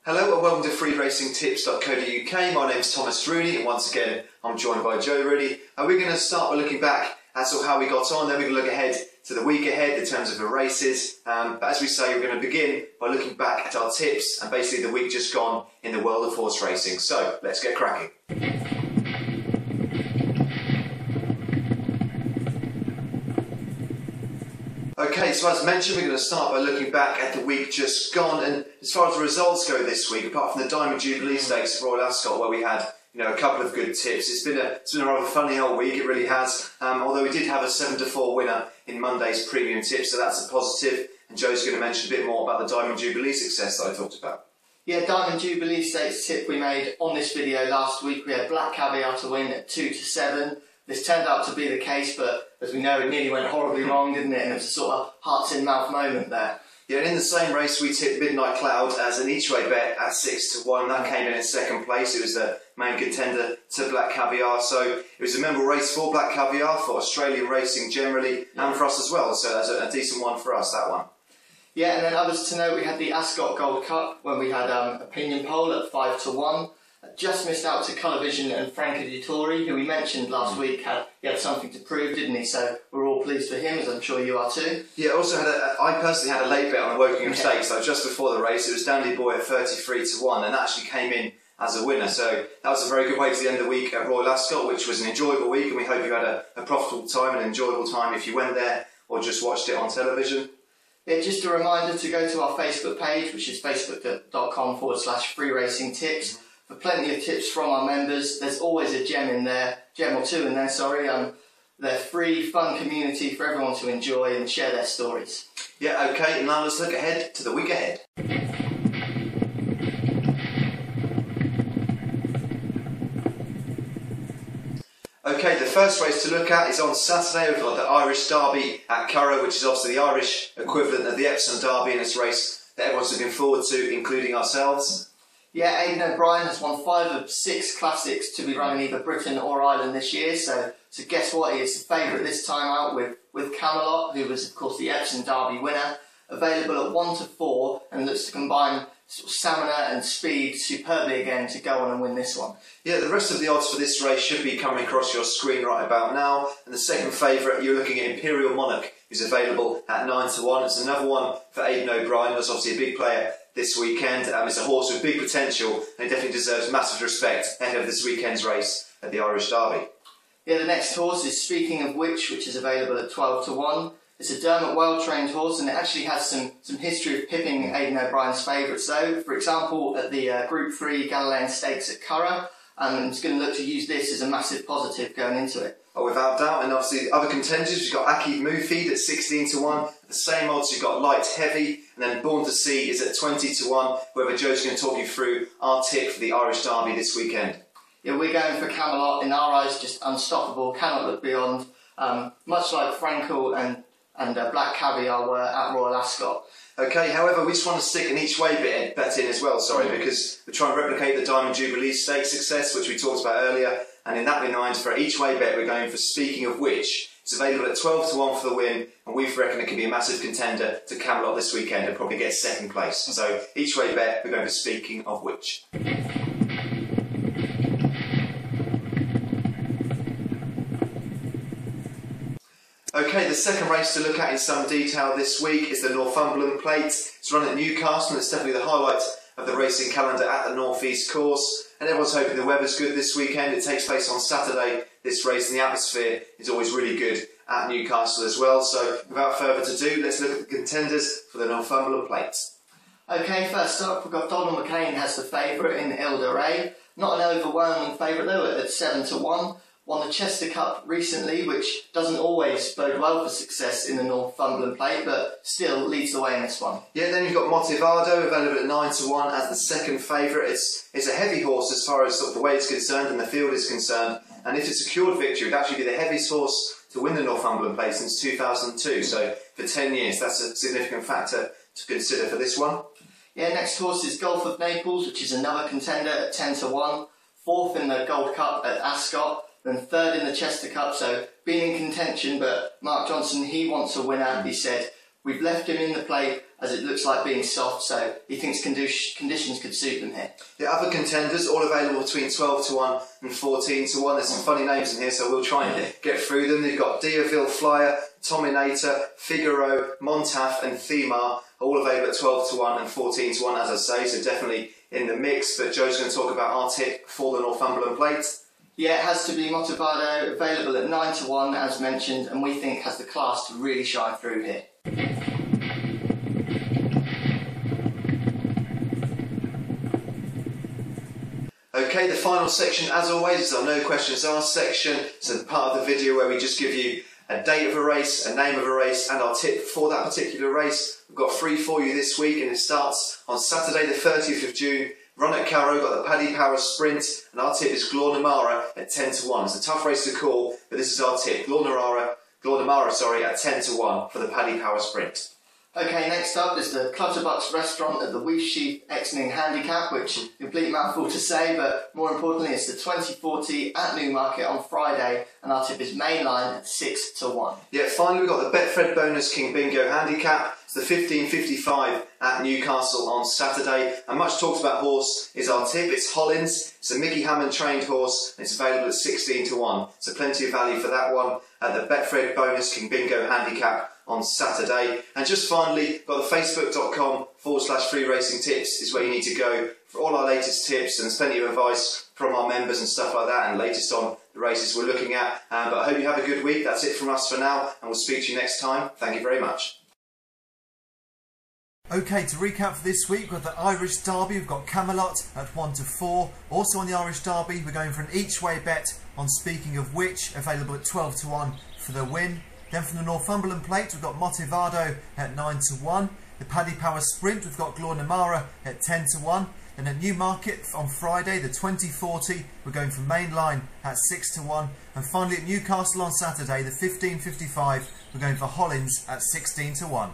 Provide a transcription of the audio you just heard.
Hello and welcome to freeracingtips.co.uk. My name's Thomas Rooney and once again I'm joined by Joe Rooney. And we're going to start by looking back at sort of how we got on, then we're going to look ahead to the week ahead in terms of the races. But as we say, we're going to begin by looking back at our tips and basically the week just gone in the world of horse racing. So let's get cracking. Okay, so as mentioned, we're going to start by looking back at the week just gone, and as far as the results go this week, apart from the Diamond Jubilee Stakes of Royal Ascot, where we had a couple of good tips, it's been a rather funny old week. It really has. Although we did have a 7-4 winner in Monday's premium tips, so that's a positive. And Joe's going to mention a bit more about the Diamond Jubilee success that I talked about. Yeah, Diamond Jubilee Stakes tip we made on this video last week. We had Black Caviar to win at 2-7. This turned out to be the case, but as we know, it nearly went horribly wrong, didn't it? And it was a sort of hearts-in-mouth moment there. Yeah, and in the same race, we tipped Midnight Cloud as an each-way bet at 6-1. That came in second place. It was the main contender to Black Caviar. So it was a memorable race for Black Caviar, for Australian racing generally, and for us as well. So that's a decent one for us, that one. Yeah, and then others to note, we had the Ascot Gold Cup, when we had Opinion Poll at 5-1. Just missed out to Colourvision and Franco Dettori, who we mentioned last week he had something to prove, didn't he? So we're all pleased for him, as I'm sure you are too. Yeah, I personally had a late bet on the Wokingham Stakes, so just before the race. It was Dandy Boy at 33-1 and actually came in as a winner. So that was a very good way to the end of the week at Royal Ascot, which was an enjoyable week, and we hope you had a profitable time and an enjoyable time if you went there or just watched it on television. Yeah, just a reminder to go to our Facebook page, which is facebook.com/freeracingtips. For plenty of tips from our members. There's always a gem or two in there, sorry. They're free, fun community for everyone to enjoy and share their stories. Yeah, okay, now let's look ahead to the week ahead. Okay, the first race to look at is on Saturday. We've got the Irish Derby at Curragh, which is obviously the Irish equivalent of the Epsom Derby, in this race that everyone's looking forward to, including ourselves. Yeah, Aidan O'Brien has won 5 of 6 classics to be run in either Britain or Ireland this year, so guess what, he is the favourite this time out with Camelot, who was of course the Epsom Derby winner, available at 1-4 and looks to combine sort of stamina and speed superbly again to go on and win this one. Yeah, the rest of the odds for this race should be coming across your screen right about now, and the second favourite, you're looking at Imperial Monarch, who's available at 9-1. It's another one for Aidan O'Brien, who's obviously a big player this weekend. It's a horse with big potential and it definitely deserves massive respect ahead of this weekend's race at the Irish Derby. Yeah, the next horse is Speaking of which is available at 12-1. It's a Dermot well-trained horse and it actually has some history of pipping Aidan O'Brien's favourites though. For example, at the Group 3 Galilean Stakes at Curragh, and it's going to look to use this as a massive positive going into it. Oh, without doubt, and obviously the other contenders, you've got Akid Mufid at 16-1. The same odds, you've got Light Heavy, and then Born to See is at 20-1. However, Joe's going to talk you through our tip for the Irish Derby this weekend. Yeah, we're going for Camelot. In our eyes, just unstoppable, cannot look beyond. Much like Franco and Black Caviar were at Royal Ascot. Okay, however, we just want to stick an each-way bet in as well, because we're trying to replicate the Diamond Jubilee Stakes success, which we talked about earlier. And in that mind, for each way bet, we're going for Speaking of which. It's available at 12-1 for the win, and we reckon it can be a massive contender to Camelot this weekend and probably get second place. So each way bet, we're going for Speaking of which. Okay, the second race to look at in some detail this week is the Northumberland Plate. It's run at Newcastle, and it's definitely the highlight of the racing calendar at the North East course. And everyone's hoping the weather's good this weekend. It takes place on Saturday, this race, and the atmosphere is always really good at Newcastle as well. So without further ado, let's look at the contenders for the Northumberland Plate. Okay, first up, we've got Donald McCain has the favourite in El de Rey. Not an overwhelming favourite though, at 7-1. Won the Chester Cup recently, which doesn't always bode well for success in the Northumberland Plate, but still leads the way in this one. Yeah, then you've got Motivado, available at 9-1 as the second favourite. It's a heavy horse as far as sort of the weight is concerned and the field is concerned, and if it secured victory, it would actually be the heaviest horse to win the Northumberland Plate since 2002. So for 10 years, that's a significant factor to consider for this one. Yeah, next horse is Gulf of Naples, which is another contender at 10-1. Fourth in the Gold Cup at Ascot, then third in the Chester Cup, so been in contention, but Mark Johnson, he wants a winner. He said, we've left him in the plate as it looks like being soft, so he thinks conditions could suit them here. The other contenders, all available between 12 to 1 and 14 to 1. There's some funny names in here, so we'll try and get through them. They've got Deauville Flyer, Tominator, Figaro, Montaf and Themar, all available at 12 to 1 and 14 to 1, as I say, so definitely in the mix. But Joe's going to talk about our tip for the Northumberland Plate. Yeah, it has to be Motivado, available at 9 to 1, as mentioned, and we think has the class to really shine through here. Okay, the final section, as always, is our No Questions Asked section. So the part of the video where we just give you a date of a race, a name of a race, and our tip for that particular race. We've got 3 for you this week, and it starts on Saturday the 30th of June. Run at Carrow, got the Paddy Power Sprint, and our tip is Glornamara at 10 to 1. It's a tough race to call, but this is our tip. Glornamara, at 10 to 1 for the Paddy Power Sprint. Okay, next up is the Clutterbucks restaurant at the Weesheath Exning Handicap, which is a complete mouthful to say, but more importantly, it's the 2040 at Newmarket on Friday, and our tip is Mainline at 6 to 1. Yeah, finally we've got the Betfred Bonus King Bingo Handicap. It's the 1555 at Newcastle on Saturday. And much talked about horse is our tip. It's Hollins. It's a Mickey Hammond trained horse, and it's available at 16 to 1. So plenty of value for that one at the Betfred Bonus King Bingo Handicap on Saturday. And just finally, got the facebook.com/free racing tips is where you need to go for all our latest tips, and there's plenty of advice from our members and stuff like that, and latest on the races we're looking at. But I hope you have a good week. That's it from us for now, and we'll speak to you next time. Thank you very much. Okay, to recap for this week, we've got the Irish Derby, we've got Camelot at 1 to 4. Also on the Irish Derby, we're going for an each way bet on Speaking of Which, available at 12 to 1 for the win. Then from the Northumberland Plate, we've got Motivado at 9 to 1. The Paddy Power Sprint, we've got Glornamara at 10 to 1. Then at Newmarket on Friday, the 2040, we're going for Mainline at 6 to 1. And finally at Newcastle on Saturday, the 1555, we're going for Hollins at 16 to 1.